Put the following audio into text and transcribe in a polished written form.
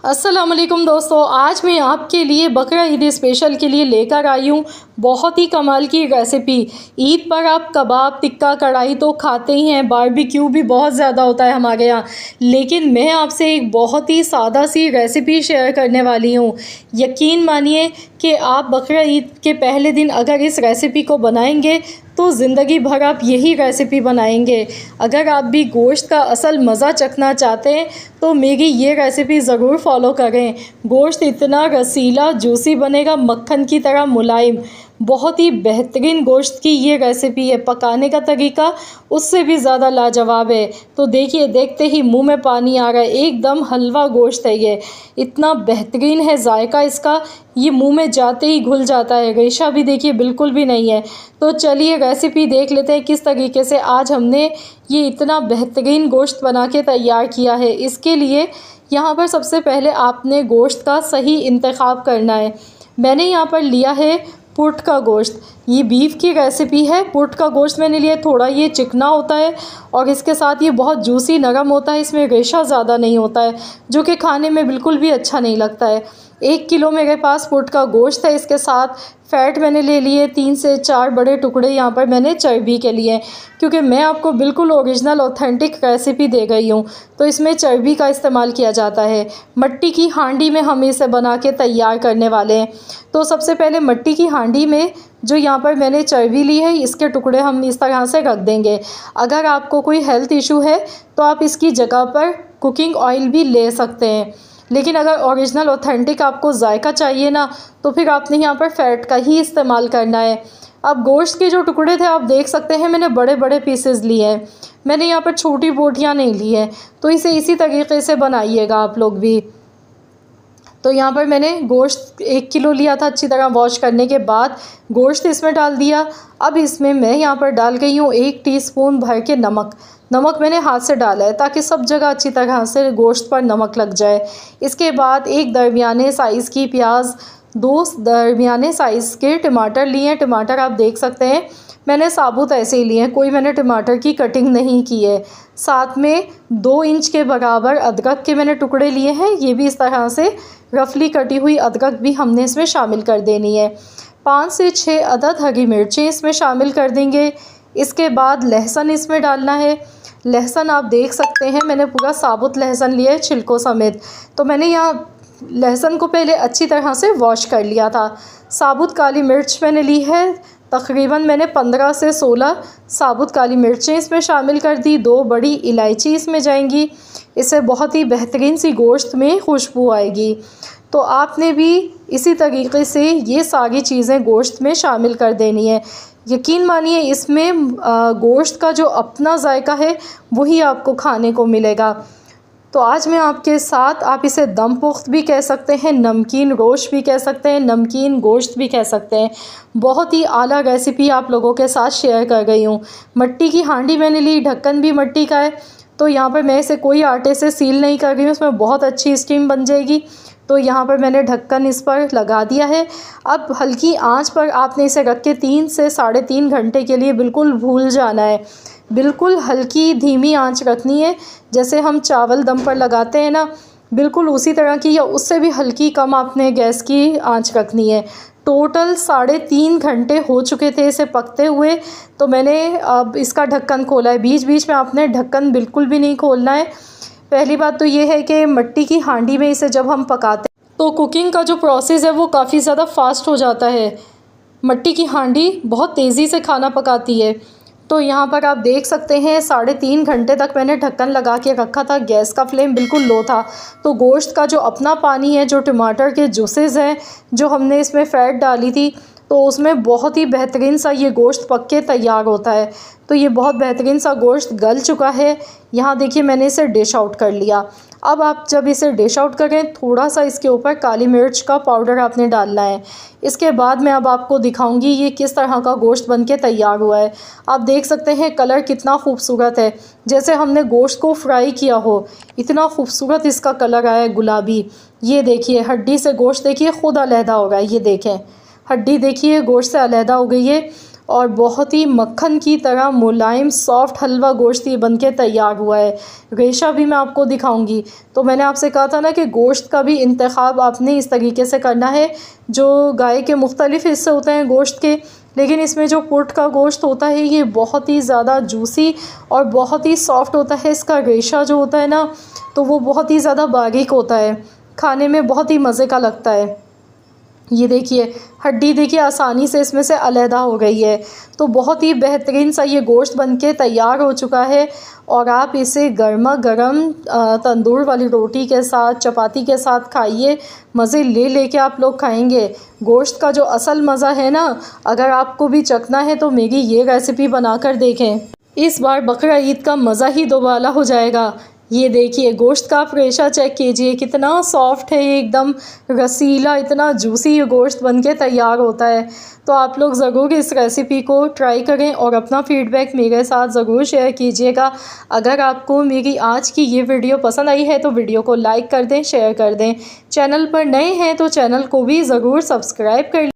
अस्सलाम वालेकुम दोस्तों, आज मैं आपके लिए बकरा ईद स्पेशल के लिए लेकर आई हूँ बहुत ही कमाल की रेसिपी। ईद पर आप कबाब, टिक्का, कढ़ाई तो खाते ही हैं, बारबेक्यू भी बहुत ज़्यादा होता है हमारे यहाँ, लेकिन मैं आपसे एक बहुत ही सादा सी रेसिपी शेयर करने वाली हूँ। यकीन मानिए कि आप बकरा ईद के पहले दिन अगर इस रेसिपी को बनाएंगे तो ज़िंदगी भर आप यही रेसिपी बनाएंगे। अगर आप भी गोश्त का असल मज़ा चखना चाहते हैं तो मेरी ये रेसिपी ज़रूर फॉलो करें। गोश्त इतना रसीला, जूसी बनेगा, मक्खन की तरह मुलायम। बहुत ही बेहतरीन गोश्त की ये रेसिपी है। पकाने का तरीका उससे भी ज़्यादा लाजवाब है। तो देखिए, देखते ही मुंह में पानी आ रहा है। एकदम हलवा गोश्त है ये, इतना बेहतरीन है जायका इसका, ये मुंह में जाते ही घुल जाता है। रेशा भी देखिए बिल्कुल भी नहीं है। तो चलिए रेसिपी देख लेते हैं किस तरीके से आज हमने ये इतना बेहतरीन गोश्त बना के तैयार किया है। इसके लिए यहाँ पर सबसे पहले आपने गोश्त का सही इंतखाब करना है। मैंने यहाँ पर लिया है पुट का गोश्त। ये बीफ की रेसिपी है। पुट का गोश्त मैंने लिया, थोड़ा ये चिकना होता है और इसके साथ ये बहुत जूसी नरम होता है। इसमें रेशा ज़्यादा नहीं होता है, जो कि खाने में बिल्कुल भी अच्छा नहीं लगता है। 1 किलो मेरे पास पुट का गोश्त है। इसके साथ फ़ैट मैंने ले लिए 3 से 4 बड़े टुकड़े यहाँ पर मैंने चर्बी के लिए, क्योंकि मैं आपको बिल्कुल ओरिजिनल ऑथेंटिक रेसिपी दे गई हूँ, तो इसमें चर्बी का इस्तेमाल किया जाता है। मट्टी की हांडी में हम इसे बना के तैयार करने वाले हैं। तो सबसे पहले मट्टी की हांडी में जो यहाँ पर मैंने चर्बी ली है, इसके टुकड़े हम इस तरह से रख देंगे। अगर आपको कोई हेल्थ इशू है तो आप इसकी जगह पर कुकिंग ऑयल भी ले सकते हैं, लेकिन अगर ओरिजिनल ऑथेंटिक आपको जायका चाहिए ना, तो फिर आपने यहाँ पर फ़ैट का ही इस्तेमाल करना है। अब गोश्त के जो टुकड़े थे आप देख सकते हैं, मैंने बड़े बड़े पीसेस लिए हैं। मैंने यहाँ पर छोटी बोटियाँ नहीं ली हैं, तो इसे इसी तरीके से बनाइएगा आप लोग भी। तो यहाँ पर मैंने गोश्त 1 किलो लिया था। अच्छी तरह वॉश करने के बाद गोश्त इसमें डाल दिया। अब इसमें मैं यहाँ पर डाल गई हूँ 1 टीस्पून भर के नमक। नमक मैंने हाथ से डाला है ताकि सब जगह अच्छी तरह से गोश्त पर नमक लग जाए। इसके बाद एक दरमियाने साइज़ की प्याज, 2 दरमियाने साइज़ के टमाटर लिए हैं। टमाटर आप देख सकते हैं मैंने साबुत ऐसे ही लिए हैं, कोई मैंने टमाटर की कटिंग नहीं की है। साथ में 2 इंच के बराबर अदरक के मैंने टुकड़े लिए हैं। ये भी इस तरह से रफली कटी हुई अदरक भी हमने इसमें शामिल कर देनी है। 5 से 6 अदद हरी मिर्चें इसमें शामिल कर देंगे। इसके बाद लहसुन इसमें डालना है। लहसुन आप देख सकते हैं मैंने पूरा साबुत लहसुन लिया है छिलकों समेत। तो मैंने यहाँ लहसुन को पहले अच्छी तरह से वॉश कर लिया था। साबुत काली मिर्च मैंने ली है, तकरीबन मैंने 15 से 16 साबुत काली मिर्चें इसमें शामिल कर दी। 2 बड़ी इलायची इसमें जाएंगी, इससे बहुत ही बेहतरीन सी गोश्त में खुशबू आएगी। तो आपने भी इसी तरीके से ये सारी चीज़ें गोश्त में शामिल कर देनी है। यकीन मानिए इसमें गोश्त का जो अपना जायका है वही आपको खाने को मिलेगा। तो आज मैं आपके साथ, आप इसे दम पुख्त भी कह सकते हैं, नमकीन रोश भी कह सकते हैं, नमकीन गोश्त भी कह सकते हैं, बहुत ही आला रेसिपी आप लोगों के साथ शेयर कर गई हूँ। मट्टी की हांडी मैंने ली, ढक्कन भी मट्टी का है, तो यहाँ पर मैं इसे कोई आटे से सील नहीं कर रही हूँ, इसमें बहुत अच्छी स्टीम बन जाएगी। तो यहाँ पर मैंने ढक्कन इस पर लगा दिया है। अब हल्की आंच पर आपने इसे रख के 3 से 3.5 घंटे के लिए बिल्कुल भूल जाना है। बिल्कुल हल्की धीमी आंच रखनी है, जैसे हम चावल दम पर लगाते हैं ना, बिल्कुल उसी तरह की या उससे भी हल्की कम आपने गैस की आंच रखनी है। टोटल 3.5 घंटे हो चुके थे इसे पकते हुए। तो मैंने अब इसका ढक्कन खोला है। बीच बीच में आपने ढक्कन बिल्कुल भी नहीं खोलना है। पहली बात तो ये है कि मट्टी की हांडी में इसे जब हम पकाते हैं तो कुकिंग का जो प्रोसेस है वो काफ़ी ज़्यादा फास्ट हो जाता है। मट्टी की हांडी बहुत तेज़ी से खाना पकाती है। तो यहाँ पर आप देख सकते हैं 3.5 घंटे तक मैंने ढक्कन लगा के रखा था। गैस का फ्लेम बिल्कुल लो था। तो गोश्त का जो अपना पानी है, जो टमाटर के जूसेस हैं, जो हमने इसमें फ़ैट डाली थी, तो उसमें बहुत ही बेहतरीन सा ये गोश्त पक के तैयार होता है। तो ये बहुत बेहतरीन सा गोश्त गल चुका है। यहाँ देखिए मैंने इसे डिश आउट कर लिया। अब आप जब इसे डिश आउट करें, थोड़ा सा इसके ऊपर काली मिर्च का पाउडर आपने डालना है। इसके बाद मैं अब आपको दिखाऊंगी ये किस तरह का गोश्त बनके तैयार हुआ है। आप देख सकते हैं कलर कितना खूबसूरत है, जैसे हमने गोश्त को फ्राई किया हो, इतना खूबसूरत इसका कलर आया है, गुलाबी। ये देखिए हड्डी से गोश्त देखिए खुद अलहदा हो गया है। ये देखें हड्डी देखिए गोश्त से अलहदा हो गई है और बहुत ही मक्खन की तरह मुलायम सॉफ्ट हलवा गोश्त ये बन के तैयार हुआ है। रेशा भी मैं आपको दिखाऊंगी। तो मैंने आपसे कहा था ना कि गोश्त का भी इंतखाब आपने इस तरीके से करना है। जो गाय के मुख्तलिफ़ हिस्से होते हैं गोश्त के, लेकिन इसमें जो पुट का गोश्त होता है ये बहुत ही ज़्यादा जूसी और बहुत ही सॉफ्ट होता है। इसका रेशा जो होता है ना, तो वो बहुत ही ज़्यादा बारीक होता है, खाने में बहुत ही मज़े का लगता है। ये देखिए हड्डी देखिए आसानी से इसमें से अलहदा हो गई है। तो बहुत ही बेहतरीन सा ये गोश्त बनके तैयार हो चुका है और आप इसे गर्मा गर्म तंदूर वाली रोटी के साथ, चपाती के साथ खाइए। मज़े ले लेके आप लोग खाएंगे। गोश्त का जो असल मज़ा है ना, अगर आपको भी चखना है तो मेरी ये रेसिपी बनाकर देखें। इस बार बकरा ईद का मज़ा ही दोबाला हो जाएगा। ये देखिए गोश्त का आप रेशा चेक कीजिए, कितना सॉफ्ट है ये, एकदम रसीला, इतना जूसी ये गोश्त बनके तैयार होता है। तो आप लोग ज़रूर इस रेसिपी को ट्राई करें और अपना फ़ीडबैक मेरे साथ ज़रूर शेयर कीजिएगा। अगर आपको मेरी आज की ये वीडियो पसंद आई है तो वीडियो को लाइक कर दें, शेयर कर दें। चैनल पर नए हैं तो चैनल को भी ज़रूर सब्सक्राइब कर